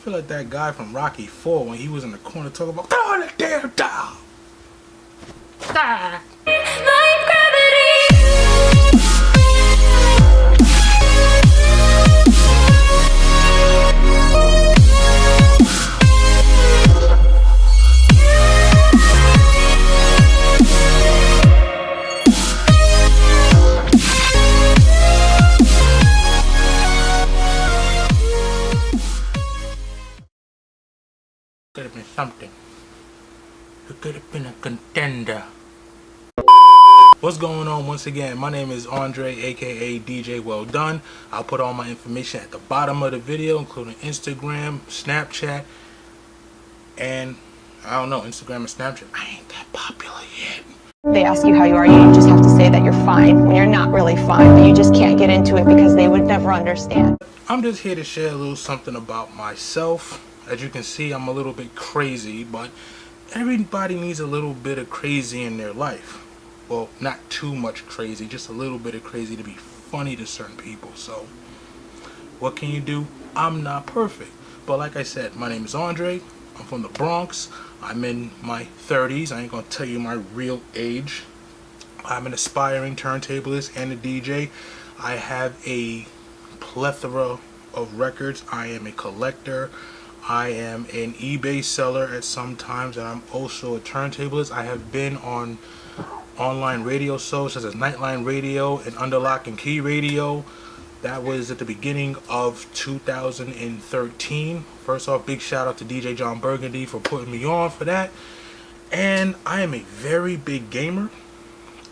feel like that guy from Rocky 4 when he was in the corner talking about throw the damn down. Ah. Could have been something. It could have been a contender. What's going on once again? My name is Andre, aka DJ Well Done. I'll put all my information at the bottom of the video, including Instagram, Snapchat, and I don't know, Instagram and Snapchat. I ain't that popular yet. They ask you how you are, you just have to say that you're fine when you're not really fine, but you just can't get into it because they would never understand. I'm just here to share a little something about myself. As you can see, I'm a little bit crazy, but everybody needs a little bit of crazy in their life. Well, not too much crazy, just a little bit of crazy to be funny to certain people. So, what can you do? I'm not perfect. But like I said, my name is Andre. I'm from the Bronx. I'm in my 30s. I ain't gonna tell you my real age. I'm an aspiring turntablist and a DJ. I have a plethora of records. I am a collector. I am an eBay seller at some times, and I'm also a turntablist. I have been on online radio shows such as Nightline Radio and Under Lock and Key Radio. That was at the beginning of 2013. First off, big shout out to DJ John Burgundy for putting me on for that. And I am a very big gamer.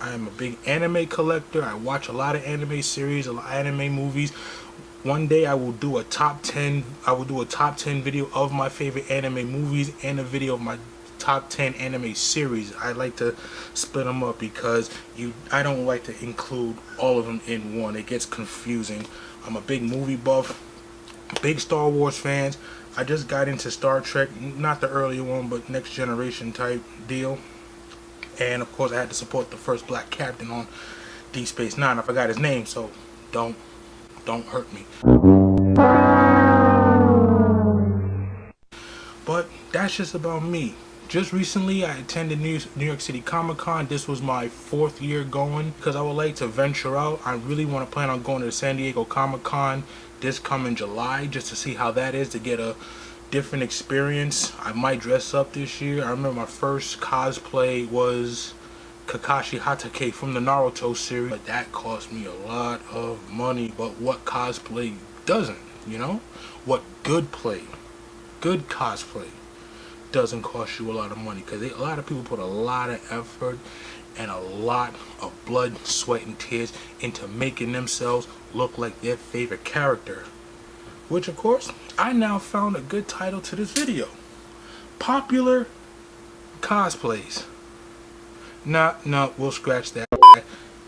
I am a big anime collector. I watch a lot of anime series, a lot of anime movies. One day I will do a top 10. I will do a top 10 video of my favorite anime movies and a video of my top 10 anime series. I like to split them up because I don't like to include all of them in one. It gets confusing. I'm a big movie buff, big Star Wars fans. I just got into Star Trek, not the earlier one, but Next Generation type deal. And of course I had to support the first black captain on Deep Space Nine. I forgot his name, so don't hurt me. But that's just about me. Just recently I attended New York City Comic Con. This was my 4th year going because I would like to venture out. I really want to plan on going to the San Diego Comic Con this coming July just to see how that is, to get a different experience. I might dress up this year. I remember my first cosplay was Kakashi Hatake from the Naruto series, but that cost me a lot of money. But what cosplay doesn't, you know? What good cosplay doesn't cost you a lot of money, because a lot of people put a lot of effort and a lot of blood, sweat, and tears into making themselves look like their favorite character. Which, of course, I now found a good title to this video: Popular Cosplays. No, we'll scratch that.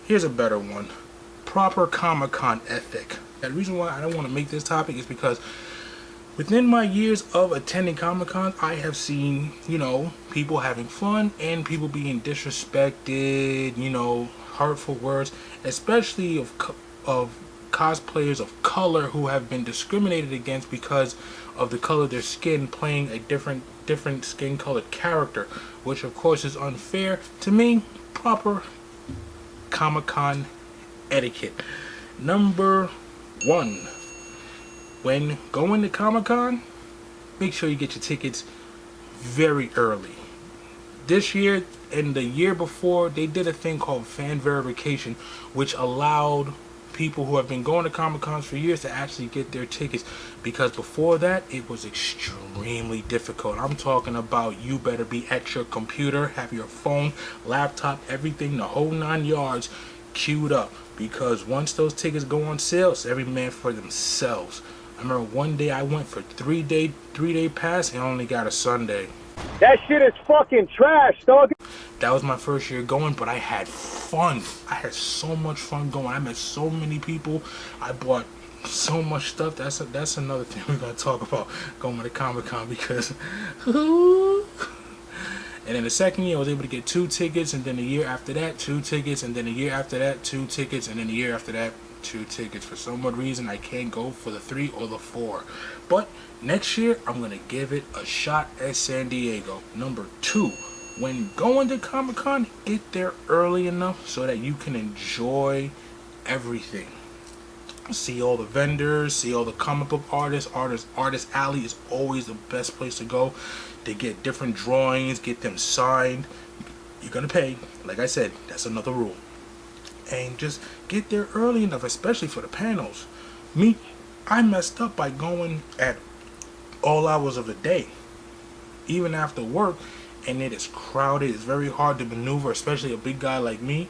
Here's a better one: Proper Comic-Con Ethic. The reason why I don't want to make this topic is because within my years of attending Comic-Con, I have seen, people having fun and people being disrespected, hurtful words, especially of cosplayers of color who have been discriminated against because of the color of their skin, playing a different skin colored character, which of course is unfair. To me, proper Comic-Con etiquette. Number 1. When going to Comic-Con, make sure you get your tickets very early. This year and the year before, they did a thing called fan verification, which allowed people who have been going to Comic-Cons for years to actually get their tickets, because before that it was extremely difficult. I'm talking about you better be at your computer, have your phone, laptop, everything, the whole 9 yards queued up, because once those tickets go on sale, it's every man for themselves. I remember one day I went for 3-day pass and only got a Sunday. That shit is fucking trash, dog. That was my first year going, but I had fun. I had so much fun going. I met so many people. I bought so much stuff. That's another thing we're gonna talk about going to Comic-Con, because and then the second year I was able to get 2 tickets, and then the year after that 2 tickets, and then the year after that 2 tickets, and then the year after that 2 tickets. For some odd reason, I can't go for the 3 or the 4. But next year, I'm going to give it a shot at San Diego. Number 2, when going to Comic-Con, get there early enough so that you can enjoy everything. See all the vendors, see all the comic book artists. Artist Alley is always the best place to go to get different drawings, get them signed. You're gonna pay, like I said, that's another rule. And just get there early enough, especially for the panels. I messed up by going at all hours of the day, even after work, and it is crowded. It's very hard to maneuver, especially a big guy like me.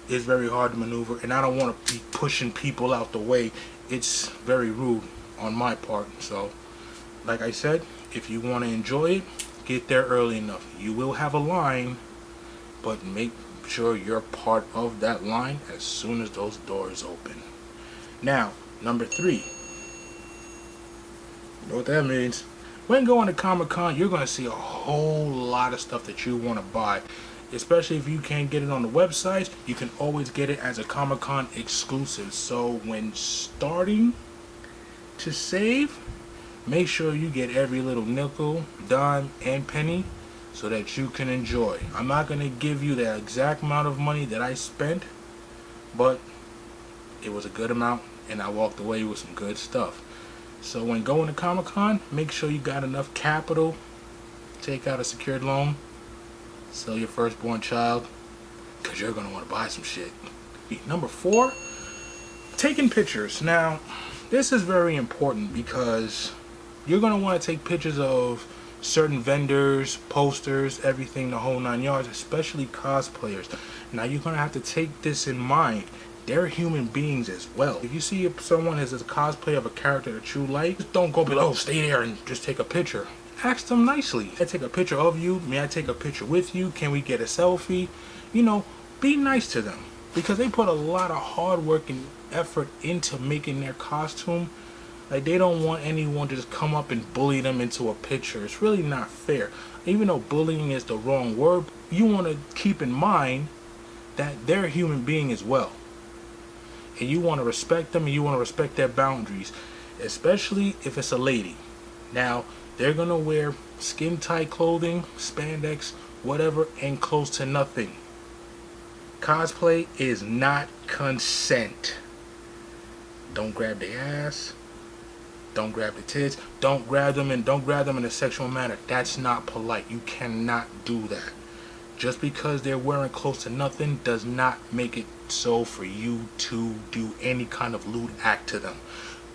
It's very hard to maneuver, and I don't want to be pushing people out the way. It's very rude on my part. So, like I said, if you want to enjoy it, get there early enough. You will have a line, but make sure you're part of that line as soon as those doors open. Now, number 3. You know what that means? When going to Comic-Con, you're going to see a whole lot of stuff that you want to buy. Especially if you can't get it on the website, you can always get it as a Comic-Con exclusive. So when starting to save, make sure you get every little nickel, dime, and penny so that you can enjoy. I'm not going to give you the exact amount of money that I spent, but it was a good amount, and I walked away with some good stuff. So when going to Comic-Con, make sure you got enough capital. Take out a secured loan. Sell your firstborn child, because you're going to want to buy some shit. Number 4, taking pictures. Now, this is very important because you're going to want to take pictures of certain vendors, posters, everything, the whole 9 yards, especially cosplayers. Now, you're going to have to take this in mind. They're human beings as well. If you see someone as a cosplay of a character that you like, just don't go below, stay there and just take a picture. Ask them nicely. I take a picture of you. May I take a picture with you? Can we get a selfie? You know, be nice to them because they put a lot of hard work and effort into making their costume. Like, they don't want anyone to just come up and bully them into a picture. It's really not fair. Even though bullying is the wrong word, you want to keep in mind that they're a human being as well. And you want to respect them and you want to respect their boundaries, especially if it's a lady. Now, they're going to wear skin-tight clothing, spandex, whatever, and close to nothing. Cosplay is not consent. Don't grab their ass. Don't grab the tits. Don't grab them in a sexual manner. That's not polite. You cannot do that. Just because they're wearing close to nothing does not make it so for you to do any kind of lewd act to them.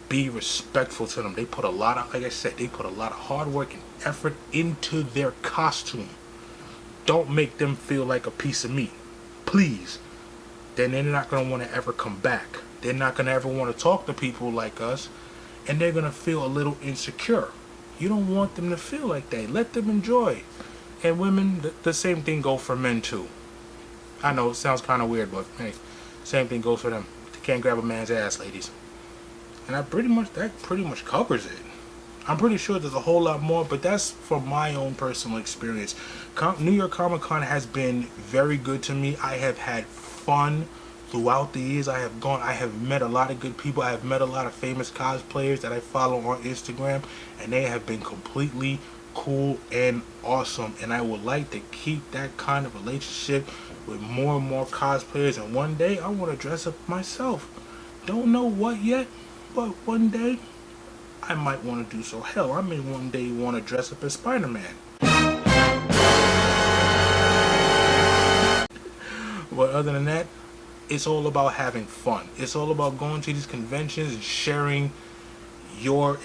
Be respectful to them. They put a lot of, like I said, they put a lot of hard work and effort into their costume. Don't make them feel like a piece of meat. Please. Then they're not going to want to ever come back. They're not going to ever want to talk to people like us. And they're going to feel a little insecure. You don't want them to feel like that. Let them enjoy. And women, the same thing goes for men too. I know it sounds kind of weird, but hey, same thing goes for them. They can't grab a man's ass, ladies. And that pretty much covers it. I'm pretty sure there's a whole lot more, but that's from my own personal experience. New York Comic Con has been very good to me. I have had fun throughout the years. I have met a lot of good people. I have met a lot of famous cosplayers that I follow on Instagram, and they have been completely cool and awesome. And I would like to keep that kind of relationship with more and more cosplayers. And one day I want to dress up myself. Don't know what yet, but one day I might want to do so. Hell, I may one day want to dress up as Spider-Man. But other than that, it's all about having fun. It's all about going to these conventions and sharing your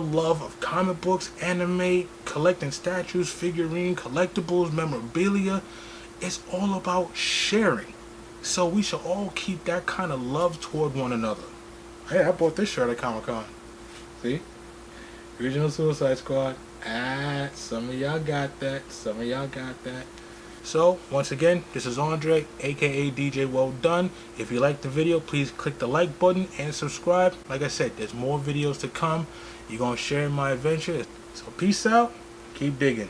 love of comic books, anime, collecting statues, figurine, collectibles, memorabilia. It's all about sharing. So we should all keep that kind of love toward one another. Hey, I bought this shirt at Comic-Con. See? Original Suicide Squad. Some of y'all got that. Some of y'all got that. So, once again, this is Andre, aka DJ Well Done. If you liked the video, please click the like button and subscribe. Like I said, there's more videos to come. You're going to share my adventure. So, peace out. Keep digging.